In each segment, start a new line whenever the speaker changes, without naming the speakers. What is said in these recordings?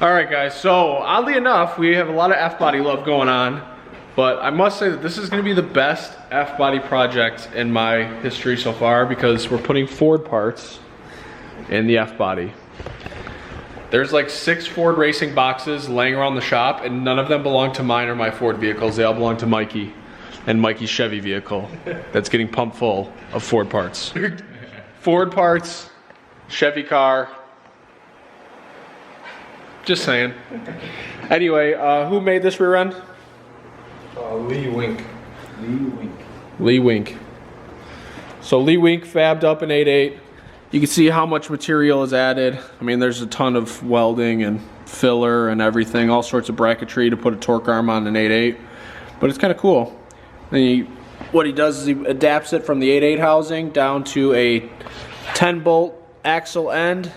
All right, guys, so oddly enough, we have a lot of F-body love going on, but I must say that this is gonna be the best F-body project in my history so far because we're putting Ford parts in the F-body. There's like 6 Ford racing boxes laying around the shop, and none of them belong to mine or my Ford vehicles. They all belong to Mikey and Mikey's Chevy vehicle that's getting pumped full of Ford parts. Ford parts, Chevy car. Just saying. Anyway, who made this rear end?
Lee Wink.
Lee Wink. So Lee Wink fabbed up an 8.8. You can see how much material is added. I mean, there's a ton of welding and filler and everything, all sorts of bracketry to put a torque arm on an 8.8. But it's kind of cool. What he does is he adapts it from the 8.8 housing down to a 10-bolt axle end.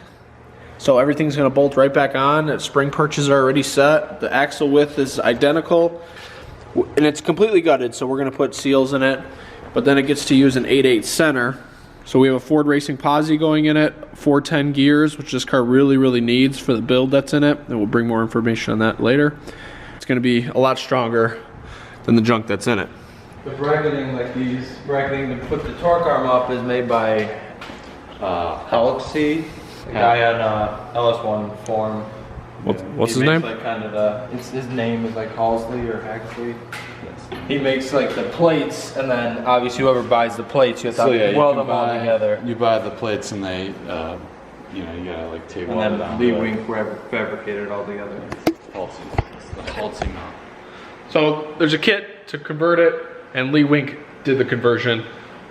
So everything's going to bolt right back on. The spring perches are already set. The axle width is identical. And it's completely gutted, so we're going to put seals in it. But then it gets to use an 8.8 center. So we have a Ford Racing Posi going in it, 410 gears, which this car really, really needs for the build that's in it. And we'll bring more information on that later. It's going to be a lot stronger than the junk that's in it.
The bracketing, like these bracketing to put the torque arm up, is made by LC. The guy on LS1 form.
What's his name?
Like kind of his name is like Halsley or Hexley. Yes. He makes like the plates, and then obviously whoever buys the plates, you have to weld them all together.
You buy the plates, and they, you know, you gotta like tape all
and
it down.
Lee Wink fabricated it all together.
Halsey mount.
So there's a kit to convert it, and Lee Wink did the conversion.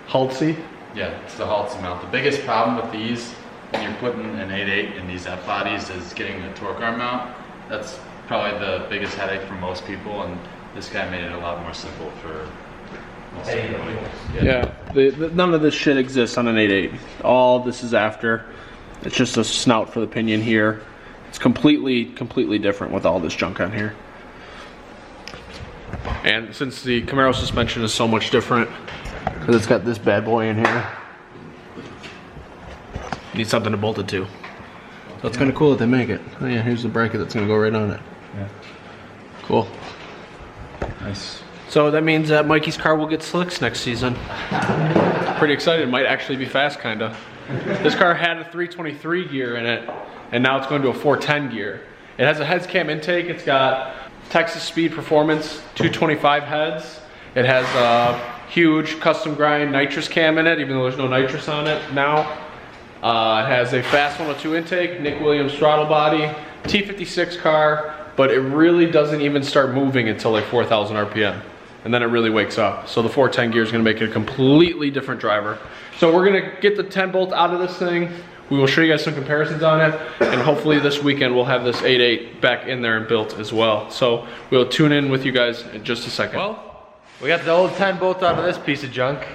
Halsey?
Yeah, it's the Halsey mount. The biggest problem with these, when you're putting an 8.8 in these F bodies, is getting the torque arm mount. That's probably the biggest headache for most people, and this guy made it a lot more simple for most everybody.
Yeah, none of this shit exists on an 8.8. All this is after. It's just a snout for the pinion here. It's completely different with all this junk on here. And since the Camaro suspension is so much different, because it's got this bad boy in here, you need something to bolt it to. So it's kind of cool that they make it. Oh yeah, here's the bracket that's going to go right on it.
Yeah.
Cool.
Nice.
So that means that Mikey's car will get slicks next season. Pretty excited. It might actually be fast, kind of. This car had a 323 gear in it, and now it's going to a 410 gear. It has a heads cam intake. It's got Texas Speed Performance 225 heads. It has a huge custom grind nitrous cam in it, even though there's no nitrous on it now. It has a fast 102 intake, Nick Williams throttle body, T56 car, but it really doesn't even start moving until like 4,000 RPM. And then it really wakes up. So the 410 gear is gonna make it a completely different driver. So we're gonna get the 10 bolt out of this thing. We will show you guys some comparisons on it. And hopefully this weekend we'll have this 8.8 back in there and built as well. So we'll tune in with you guys in just a second.
Well, we got the old 10 bolt out of this piece of junk.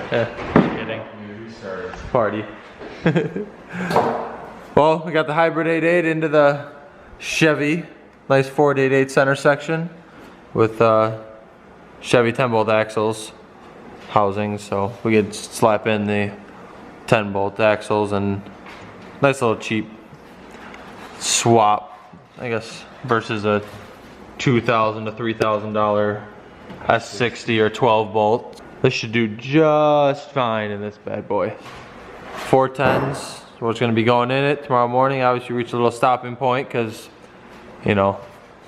Kidding. Party. Well, we got the hybrid 8.8 into the Chevy. Nice Ford 8.8 center section with Chevy 10 bolt axles housing, so we could slap in the 10 bolt axles and nice little cheap swap, I guess, versus a $2,000 to $3,000 S60 or 12 bolt. This should do just fine in this bad boy. 410s, what's going to be going in it tomorrow morning. Obviously reach a little stopping point because, you know,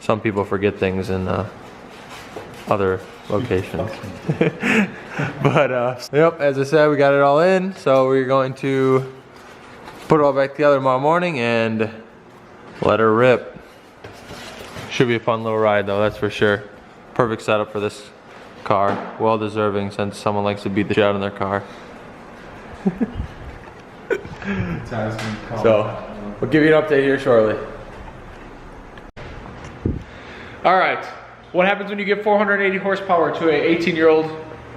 some people forget things in other locations. But yep, as I said, we got it all in, so we're going to put it all back together tomorrow morning and let her rip. Should be a fun little ride though, that's for sure. Perfect setup for this car. Well deserving, since someone likes to beat the shit out of their car. So we'll give you an update here shortly.
All right, what happens when you give 480 horsepower to a 18-year-old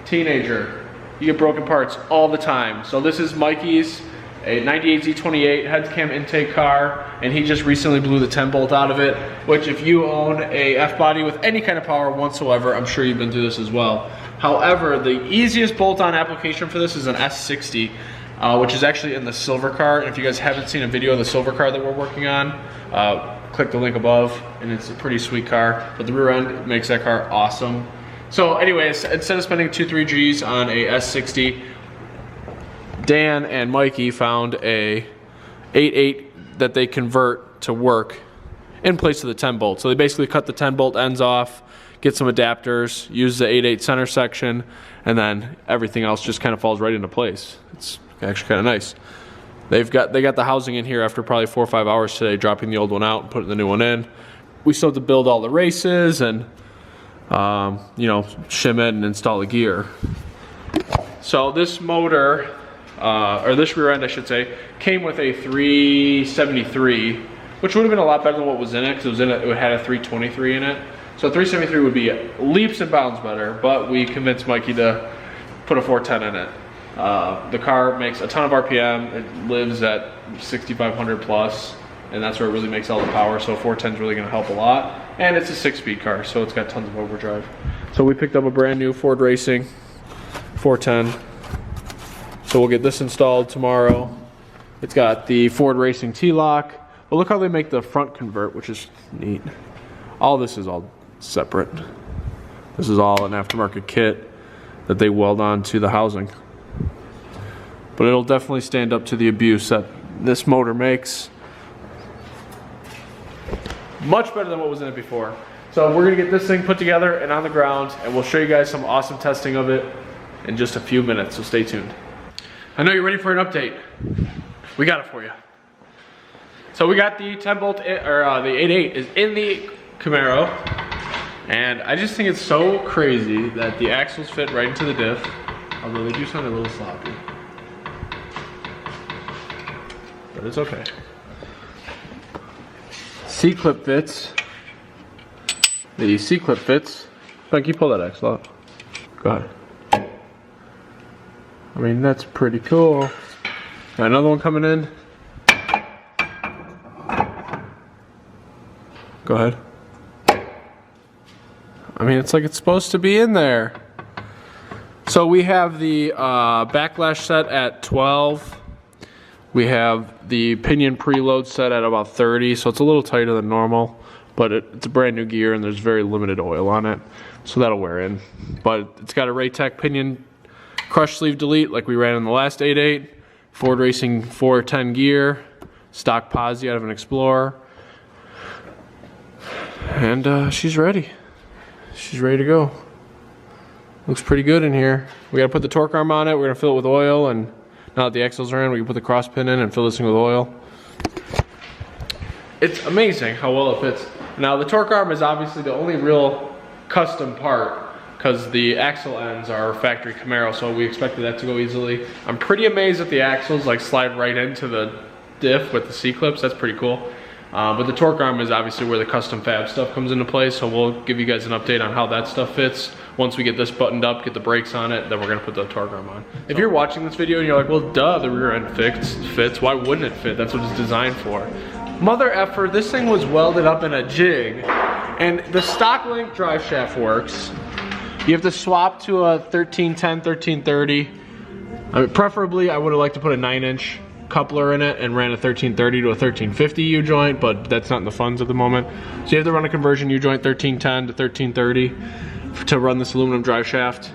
teenager? You get broken parts all the time. So this is Mikey's, a 98 Z28 heads cam intake car, and he just recently blew the 10 bolt out of it, which if you own a F-body with any kind of power whatsoever, I'm sure you've been through this as well. However, the easiest bolt-on application for this is an S60. which is actually in the silver car. And if you guys haven't seen a video of the silver car that we're working on, click the link above, and it's a pretty sweet car. But the rear end makes that car awesome. So anyways, instead of spending 2-3 G's on a S60, Dan and Mikey found a 8.8 that they convert to work in place of the 10 bolt. So they basically cut the 10 bolt ends off, get some adapters, use the 8.8 center section, and then everything else just kind of falls right into place. It's actually kind of nice. They got the housing in here after probably 4 or 5 hours today, dropping the old one out and putting the new one in. We still have to build all the races and you know, shim it and install the gear. So this motor, or this rear end I should say, came with a 373, which would have been a lot better than what was in it, because it had a 323 in it. So 373 would be leaps and bounds better, but we convinced Mikey to put a 410 in it. The car makes a ton of RPM. It lives at 6,500 plus, and that's where it really makes all the power. So 410 is really going to help a lot. And it's a 6-speed car, so it's got tons of overdrive. So we picked up a brand new Ford Racing 410. So we'll get this installed tomorrow. It's got the Ford Racing T-Lock. But look how they make the front convert, which is neat. All this is all separate. This is all an aftermarket kit that they weld onto the housing. But it'll definitely stand up to the abuse that this motor makes. Much better than what was in it before. So we're gonna get this thing put together and on the ground, and we'll show you guys some awesome testing of it in just a few minutes, so stay tuned. I know you're ready for an update. We got it for you. So we got the 10 bolt, or the 8.8 is in the Camaro, and I just think it's so crazy that the axles fit right into the diff, although they do sound a little sloppy. But it's okay. C-clip fits. The C-clip fits. Becky, pull that axle out. Go ahead. I mean, that's pretty cool. Got another one coming in. Go ahead. I mean, it's like it's supposed to be in there. So we have the backlash set at 12. We have the pinion preload set at about 30, so it's a little tighter than normal, but it's a brand new gear and there's very limited oil on it, so that'll wear in. But it's got a Raytech pinion crush sleeve delete like we ran in the last 8.8, Ford Racing 410 gear, stock posi out of an Explorer, and she's ready. She's ready to go. Looks pretty good in here. We gotta put the torque arm on it, we're gonna fill it with oil, and now that the axles are in, we can put the cross pin in and fill this thing with oil. It's amazing how well it fits. Now the torque arm is obviously the only real custom part, because the axle ends are factory Camaro, so we expected that to go easily. I'm pretty amazed that the axles like slide right into the diff with the C-clips. That's pretty cool. But the torque arm is obviously where the custom fab stuff comes into play, so we'll give you guys an update on how that stuff fits. Once we get this buttoned up, get the brakes on it, then we're gonna put the torque arm on. If you're watching this video and you're like, well duh, the rear end fits, why wouldn't it fit? That's what it's designed for. Mother effer, this thing was welded up in a jig, and the stock link drive shaft works. You have to swap to a 1310, 1330. I mean, preferably I would have liked to put a 9-inch coupler in it and ran a 1330 to a 1350 U-joint, but that's not in the funds at the moment. So you have to run a conversion U-joint 1310 to 1330 to run this aluminum drive shaft.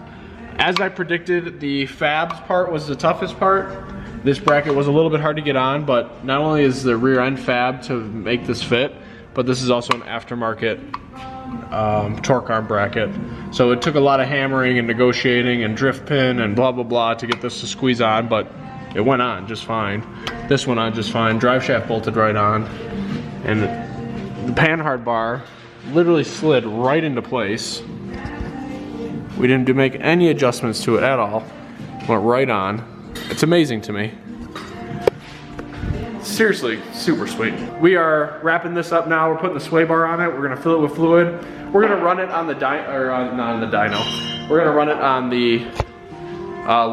As I predicted, the fabs part was the toughest part. This bracket was a little bit hard to get on, but not only is the rear end fab to make this fit, but this is also an aftermarket torque arm bracket. So it took a lot of hammering and negotiating and drift pin and blah blah blah to get this to squeeze on, but it went on just fine. This went on just fine. Drive shaft bolted right on, and the panhard bar literally slid right into place. We didn't make any adjustments to it at all. Went right on. It's amazing to me. Seriously, super sweet. We are wrapping this up now. We're putting the sway bar on it. We're gonna fill it with fluid. We're gonna run it on the not on the dyno. We're gonna run it on the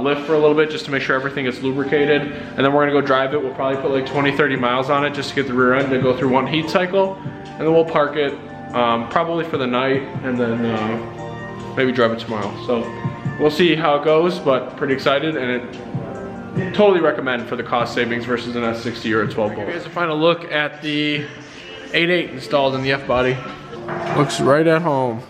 lift for a little bit just to make sure everything is lubricated. And then we're gonna go drive it. We'll probably put like 20, 30 miles on it just to get the rear end to go through one heat cycle. And then we'll park it probably for the night, and then maybe drive it tomorrow. So we'll see how it goes, but pretty excited, and Totally recommend for the cost savings versus an S60 or a 12 bolt. Here's a final look at the 8.8 installed in the F-body. Looks right at home.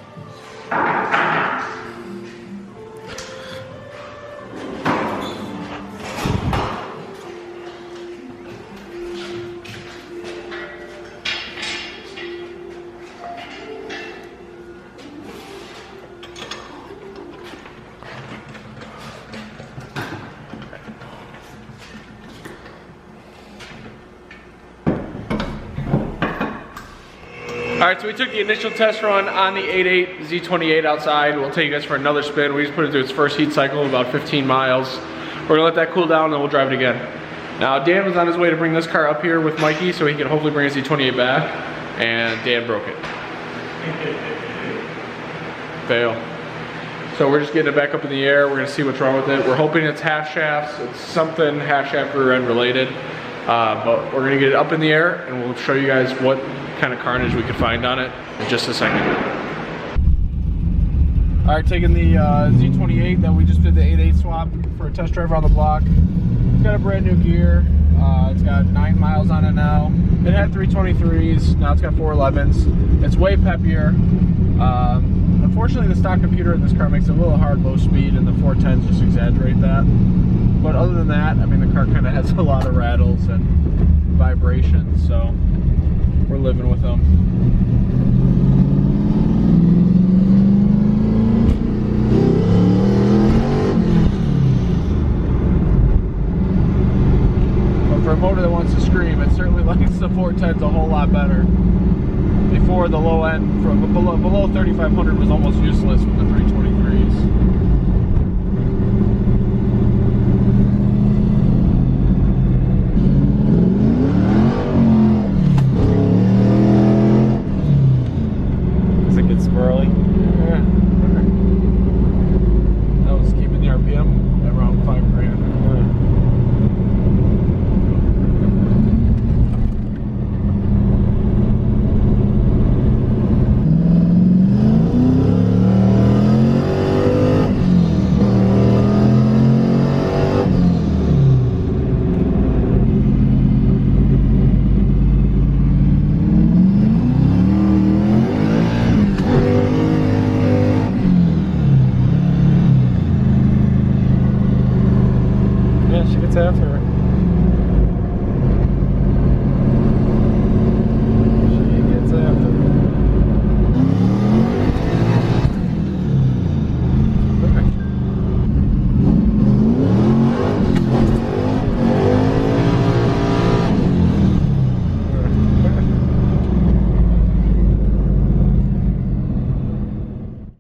All right, so we took the initial test run on the 8.8 Z28 outside. We'll take you guys for another spin. We just put it through its first heat cycle of about 15 miles. We're gonna let that cool down and then we'll drive it again. Now, Dan was on his way to bring this car up here with Mikey so he can hopefully bring his Z28 back, and Dan broke it. Fail. So we're just getting it back up in the air. We're gonna see what's wrong with it. We're hoping it's half shafts. It's something half shaft rear end related. But we're gonna get it up in the air and we'll show you guys what kind of carnage we could find on it in just a second. All right, taking the Z28 that we just did the 8.8 swap for a test drive around the block. It's got a brand new gear. It's got 9 miles on it now. It had 323s, now it's got 411s. It's way peppier. Unfortunately, the stock computer in this car makes it a little hard low speed, and the 410s just exaggerate that. But other than that, I mean, the car kind of has a lot of rattles and vibrations, so we're living with them. But for a motor that wants to scream, it certainly likes the 410s a whole lot better. Before, the low end, from below 3,500 was almost useless with the 323s.
Squirrely.